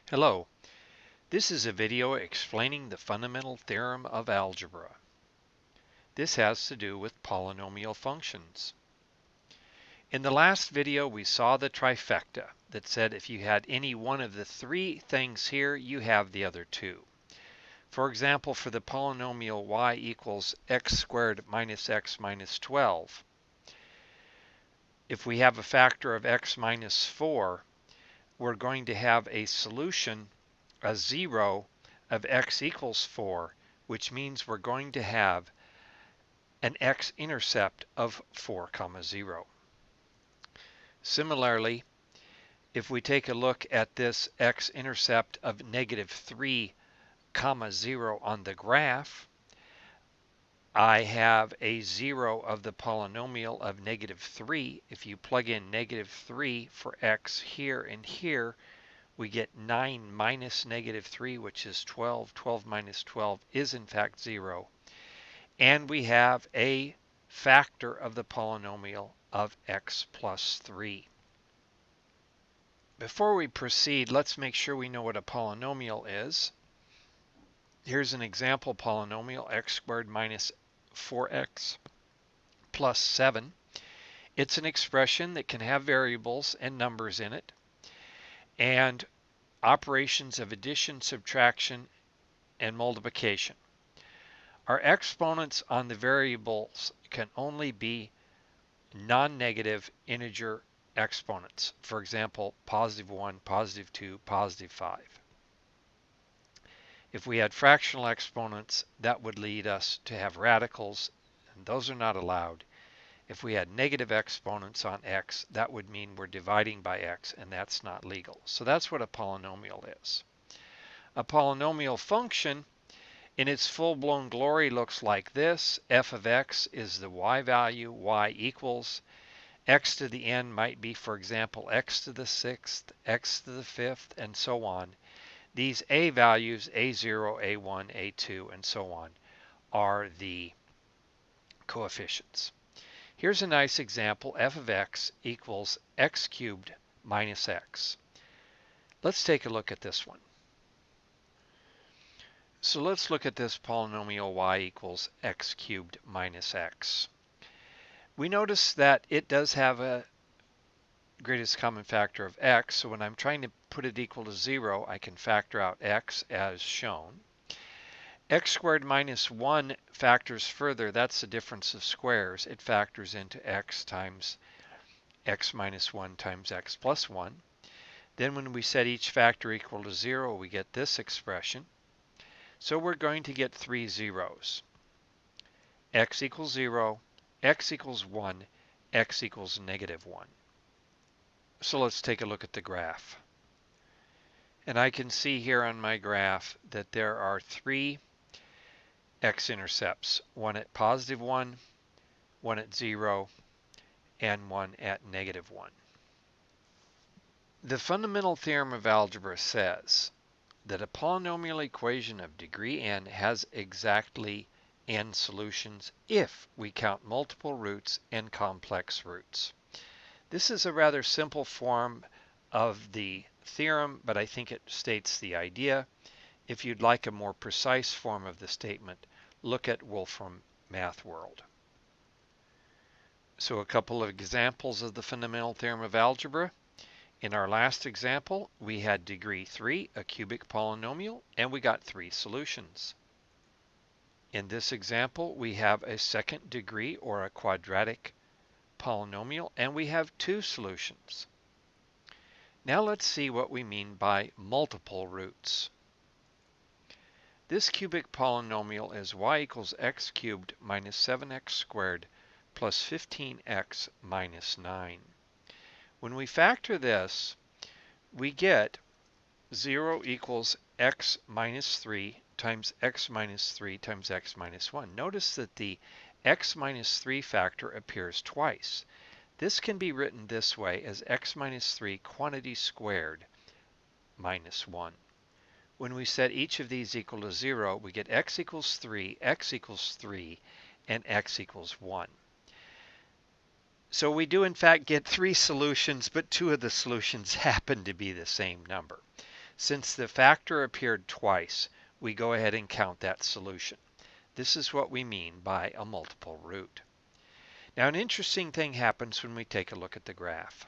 Hello, this is a video explaining the fundamental theorem of algebra. This has to do with polynomial functions. In the last video we saw the trifecta that said if you had any one of the three things here, you have the other two. For example, for the polynomial y equals x squared minus x minus 12, if we have a factor of x minus 4, we're going to have a solution, a 0 of x equals 4, which means we're going to have an x-intercept of 4, 0. Similarly, if we take a look at this x-intercept of negative 3, 0 on the graph, I have a 0 of the polynomial of negative 3. If you plug in negative 3 for x here and here, we get 9 minus negative 3, which is 12. 12 minus 12 is in fact 0. And we have a factor of the polynomial of x plus 3. Before we proceed, let's make sure we know what a polynomial is. Here's an example polynomial, x squared minus 4x plus 7. It's an expression that can have variables and numbers in it, and operations of addition, subtraction, and multiplication. Our exponents on the variables can only be non-negative integer exponents. For example, positive 1, positive 2, positive 5. If we had fractional exponents, that would lead us to have radicals, and those are not allowed. If we had negative exponents on x, that would mean we're dividing by x, and that's not legal. So that's what a polynomial is. A polynomial function in its full-blown glory looks like this. F of x is the y value. Y equals x to the n might be, for example, x to the 6th, x to the 5th, and so on. These a values, a0, a1, a2, and so on, are the coefficients. Here's a nice example. F of x equals x cubed minus x. Let's take a look at this one. So let's look at this polynomial y equals x cubed minus x. We notice that it does have a greatest common factor of x, so when I'm trying to put it equal to 0, I can factor out x as shown. X squared minus 1 factors further. That's the difference of squares. It factors into x times x minus 1 times x plus 1. Then when we set each factor equal to 0, we get this expression. So we're going to get three zeros. X equals 0, x equals 1, x equals negative 1. So let's take a look at the graph. And I can see here on my graph that there are three x-intercepts, one at positive 1, one at 0, and one at negative 1. The fundamental theorem of algebra says that a polynomial equation of degree n has exactly n solutions if we count multiple roots and complex roots. This is a rather simple form of the theorem, but I think it states the idea. If you'd like a more precise form of the statement, look at Wolfram Math World. So a couple of examples of the fundamental theorem of algebra. In our last example, we had degree 3, a cubic polynomial, and we got 3 solutions. In this example, we have a second degree or a quadratic polynomial, and we have 2 solutions. Now let's see what we mean by multiple roots. This cubic polynomial is y equals x cubed minus 7x squared plus 15x minus 9. When we factor this, we get 0 equals x minus 3 times x minus 3 times x minus 1. Notice that the x minus 3 factor appears twice. This can be written this way as x minus 3 quantity squared minus 1. When we set each of these equal to 0, we get x equals 3, and x equals 1. So we do in fact get 3 solutions, but 2 of the solutions happen to be the same number. Since the factor appeared twice, we go ahead and count that solution. This is what we mean by a multiple root. Now, an interesting thing happens when we take a look at the graph.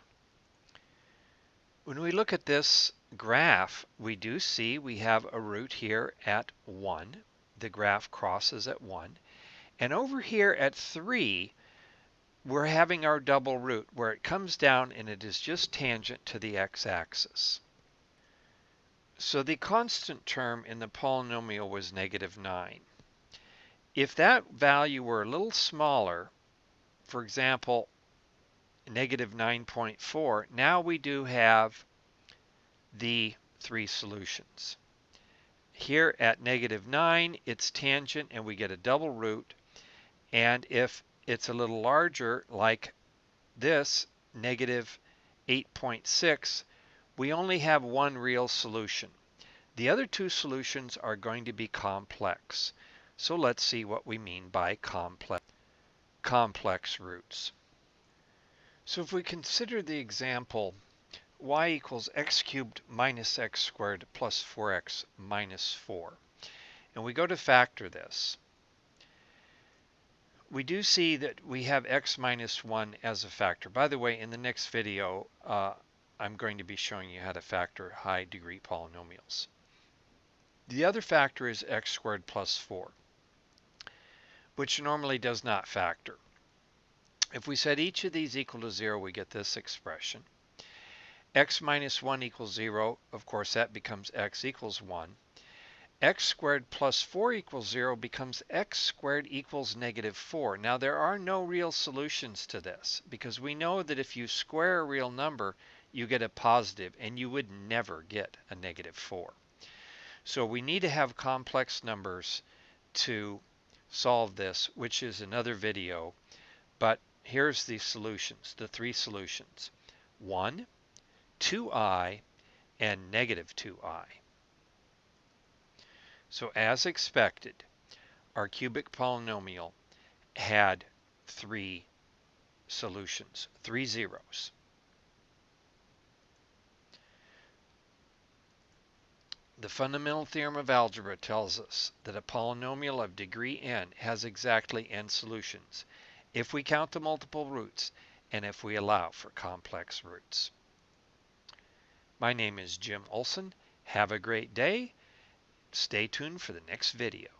When we look at this graph, we do see we have a root here at 1. The graph crosses at 1. And over here at 3, we're having our double root where it comes down and it is just tangent to the x-axis. So the constant term in the polynomial was -9. If that value were a little smaller, for example, -9.4, now we do have the 3 solutions. Here at -9, it's tangent and we get a double root. And if it's a little larger, like this, -8.6, we only have one real solution. The other 2 solutions are going to be complex. So let's see what we mean by complex roots. So if we consider the example y equals x cubed minus x squared plus 4x minus 4, and we go to factor this, we do see that we have x minus 1 as a factor. By the way, in the next video, I'm going to be showing you how to factor high degree polynomials. The other factor is x squared plus 4, which normally does not factor. If we set each of these equal to 0, we get this expression. X minus 1 equals 0. Of course, that becomes x equals 1. X squared plus 4 equals 0 becomes x squared equals -4. Now, there are no real solutions to this because we know that if you square a real number, you get a positive, and you would never get a -4. So we need to have complex numbers to solve this, which is another video. But here's the solutions, the 3 solutions: 1, 2i, and -2i. So as expected, our cubic polynomial had 3 solutions, 3 zeros. The fundamental theorem of algebra tells us that a polynomial of degree n has exactly n solutions if we count the multiple roots and if we allow for complex roots. My name is Jim Olson. Have a great day. Stay tuned for the next video.